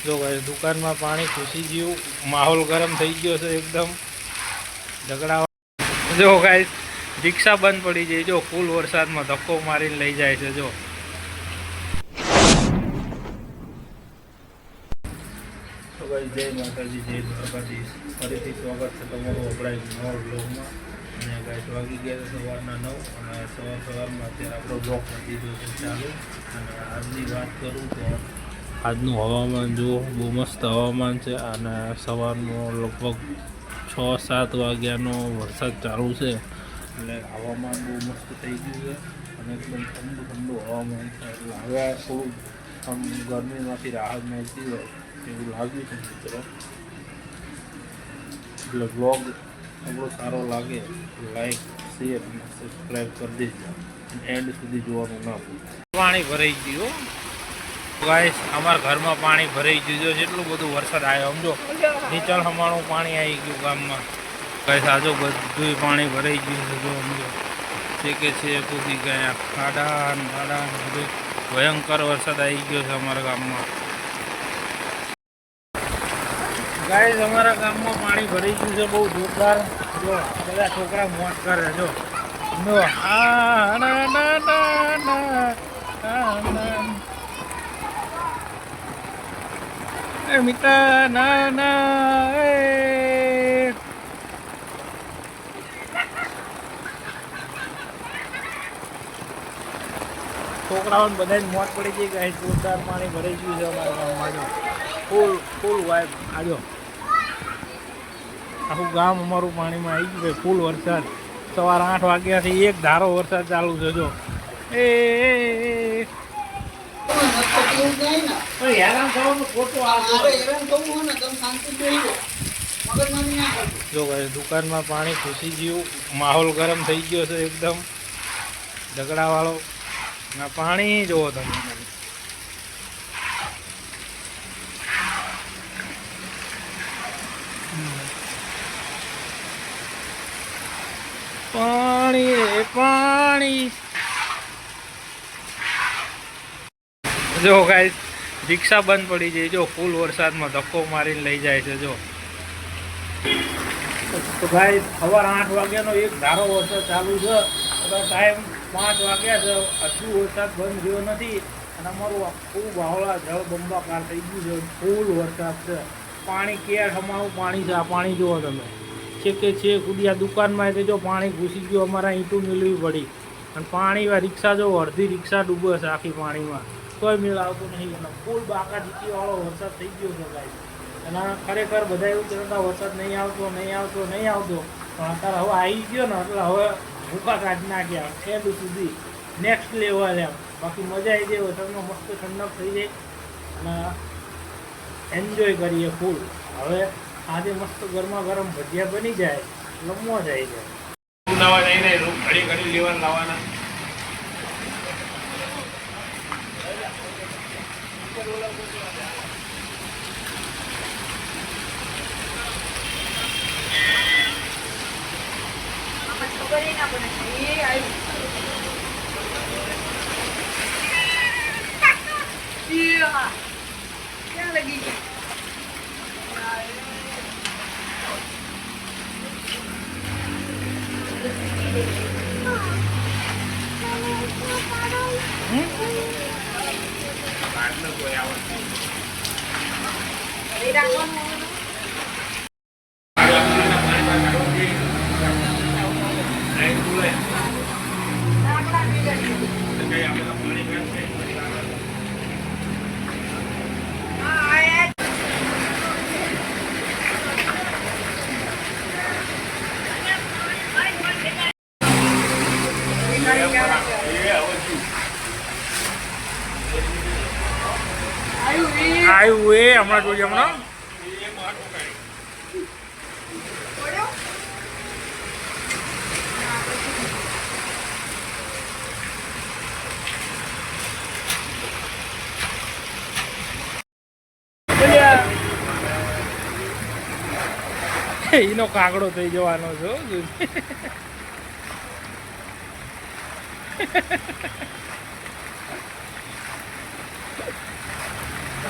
જો ભાઈ દુકાનમાં પાણી ઘૂસી ગયું, માહોલ ગરમ થઈ ગયો છે એકદમ ઝઘડા. જો ગાઈસ રિક્ષા બંધ પડી જાય, જો ફૂલ વરસાદમાં ધક્કો મારીને લઈ જાય છે. જો જય માતાજી, જય દ્વારકાધીશ. ફરીથી સ્વાગત છે તમારું આપણા નવા બ્લોગમાં. અને ગાઈસ વાગી ગયા સવારના 9 અને સવારમાં અત્યારે આપણો બ્લોગ નથી દીધો છે ચાલુ. અને આજની વાત કરું તો આજનું હવામાન જુઓ, બહુ મસ્ત હવામાન છે. અને સવારનો લગભગ 6-7 વાગ્યાનો વરસાદ ચાલુ છે, એટલે હવામાન બહુ મસ્ત થઈ ગયું છે અને એકદમ ઠંડુ ઠંડુ હવામાન છે. એટલે હવે થોડું આમ ગરમીમાંથી રાહત મળતી હોય એવું લાગ્યું છે મિત્રો. એટલે બ્લોગ આપણો સારો લાગે લાઈક, શેર અને સબસ્ક્રાઈબ કરી દેજો. એન્ડ સુધી જોવાનું ના ભૂલતા. પાણી ભરાઈ ગયું ગાઈસ, અમારા ઘરમાં પાણી ભરાઈ ગયું. જેટલું બધું વરસાદ આવ્યો સમજો, નીચાણ હમાણું પાણી આવી ગયું ગામમાં. ગાઈસ આજો બધું પાણી ભરાઈ ગયું છે. જો સમજો છે કૂદી ગયા, ખાડા નાડા બધું ભયંકર વરસાદ આવી ગયો છે અમારા ગામમાં. ગાઈસ અમારા ગામમાં પાણી ભરાઈ ગયું છે બહુ જોરદાર. જો બધા છોકરા મોજ કરે. જો મિતા ના ના છોકરાઓને બધાને મોજ પડી ગઈ. ગાઈસ જોરદાર પાણી ભરાઈ ગયું છે અમારા ગામમાં. જો ફૂલ વાઇબ. આજો આખું ગામ અમારું પાણીમાં આવી ગયું. ફૂલ વરસાદ સવાર 8 વાગ્યાથી એક ધારો વરસાદ ચાલુ છે. જો જો ભાઈ દુકાનમાં પાણી ઘૂસી ગયું, માહોલ ગરમ થઈ ગયો છે એકદમ ઝઘડા વાળો. પાણી જોવો તમે, પાણી પાણી. જો ગાઈસ રિક્ષા બંધ પડી જાય, જો ફૂલ વરસાદમાં ધક્કો મારીને લઈ જાય છે. જો તો ગાઈસ સવાર 8 વાગ્યાનો એક ધારો વરસાદ ચાલુ છે. ટાઈમ 5 વાગ્યા છે, હજુ વરસાદ બંધ થયો નથી. અને અમારું આખું બાવળા જળ બંબાકાર થઈ ગયું છે. ફૂલ વરસાદ છે, પાણી ક્યાં હમાવું પાણી છે. આ પાણી જુઓ તમે, છે કુડિયા દુકાનમાં જો પાણી ઘૂસી ગયું. અમારા ઈંટું મિલવી પડી. અને પાણી રિક્ષા જો અડધી રિક્ષા ડૂબે છે આખી પાણીમાં, કોઈ મેળ આવતો નહીં. અને ફૂલ બાકા જીતીવાળો વરસાદ થઈ ગયો છે ગાઈસ. અને ખરેખર બધા એવું કહેતા વરસાદ નહીં આવતો. પણ અત્યારે હવે આવી ગયો ને એટલે હવે ભૂકા કાઢી નાખ્યા એન્ડ સુધી, નેક્સ્ટ લેવલ એમ. બાકી મજા આવી જાય, વરસાદમાં મસ્ત ઠંડક થઈ જાય અને એન્જોય કરીએ ફૂલ. હવે આજે મસ્ત ગરમા ગરમ ભજીયા બની જાય, લમવા જાય છે. નવા જઈને ઘડી ઘડી લેવા લાવવાના. ક્યાં લગી ગઈ? આવ્યું એ હમણાં જોઈએ હમણાં. એનો કાગડો થઈ જવાનો છો.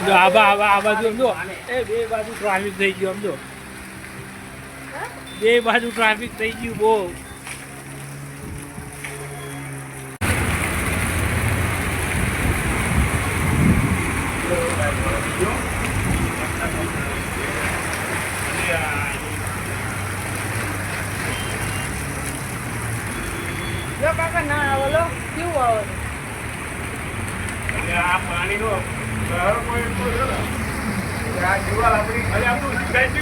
જો આ બાજુ આમ જો એ બે બાજુ ટ્રાફિક થઈ ગયું આમ જો બે બાજુ ટ્રાફિક થઈ ગયું બહુ જો કાકા ના આવો કેવું આવો આ પાણીનો ઘર કોઈ એટલો છે ને કે આ દિવાલ આપણી ખાલી આપણું શીખાય છે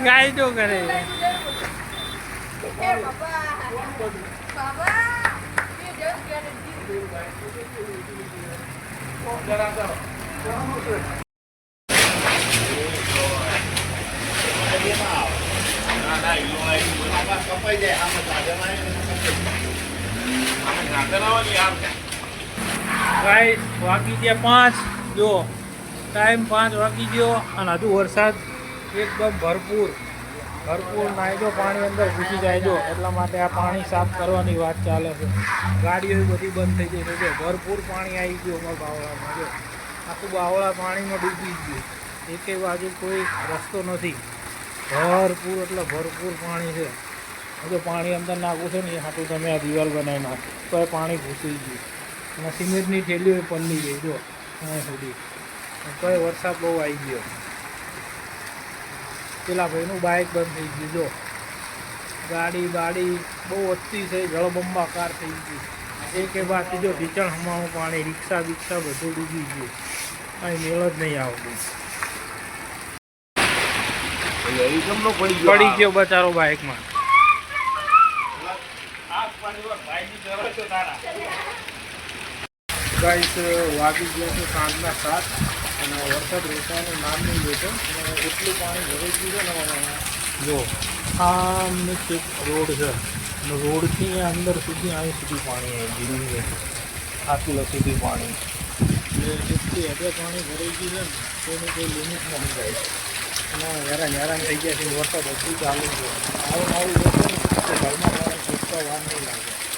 ગાય જો કરે વાગી ગયા 5 જો ટાઈમ 5 વાગી ગયો અને હજુ વરસાદ એકદમ ભરપૂર નાયજો પાણી અંદર ઘૂસી જાય જો એટલા માટે આ પાણી સાફ કરવાની વાત ચાલે છે ગાડીઓ બધી બંધ થઈ ગઈ છે જો ભરપૂર પાણી આવી ગયું અમારા બાવળામાં જો આખું બાવળા પાણીમાં ડૂબી ગયું એકે બાજુ કોઈ રસ્તો નથી ભરપૂર એટલે ભરપૂર પાણી છે જો પાણી અંદર નાખવું છે ને એ હાટું તમે આ દિવાલ બનાવી નાખો તો એ પાણી ઘૂસી ગયું અને સિમેન્ટની થેલીઓ પલળી ગઈ જો ત્યાં સુધી તો એ વરસાદ બહુ આવી ગયો પેલા ભાઈનું બાઇક બંધ થઈ ગયું જો ગાડી બહુ ઓછી છે જળબંબાકાર થઈ ગઈ એક એ બાદ જો ઢીચણ હમાવું પાણી રિક્ષા બધું ડૂબી ગયું કાંઈ મેળ જ નહીં આવતું પડી ગયો બચારો બાઇકમાં ગાઈસ વાગી ગયા છે સાંજના 7 અને વરસાદ રોકવાનું નામ નહીં લેતો અને એટલું પાણી ભરાઈ ગયું છે ને જો આમને એક રોડ છે અને રોડથી અંદર સુધી અહીં સુધી પાણી આવી ગયું છે આટલું સુધી પાણી એટલે એટલી હદે પાણી ભરાઈ ગયું છે ને તેની કોઈ લિમિટ નથી જાય અને હેરાન થઈ ગયા છે વરસાદ હજુ ચાલુ છે આવું રહેશે ને તો ઘરમાં પાણી છૂટતા વાર નહીં લાગે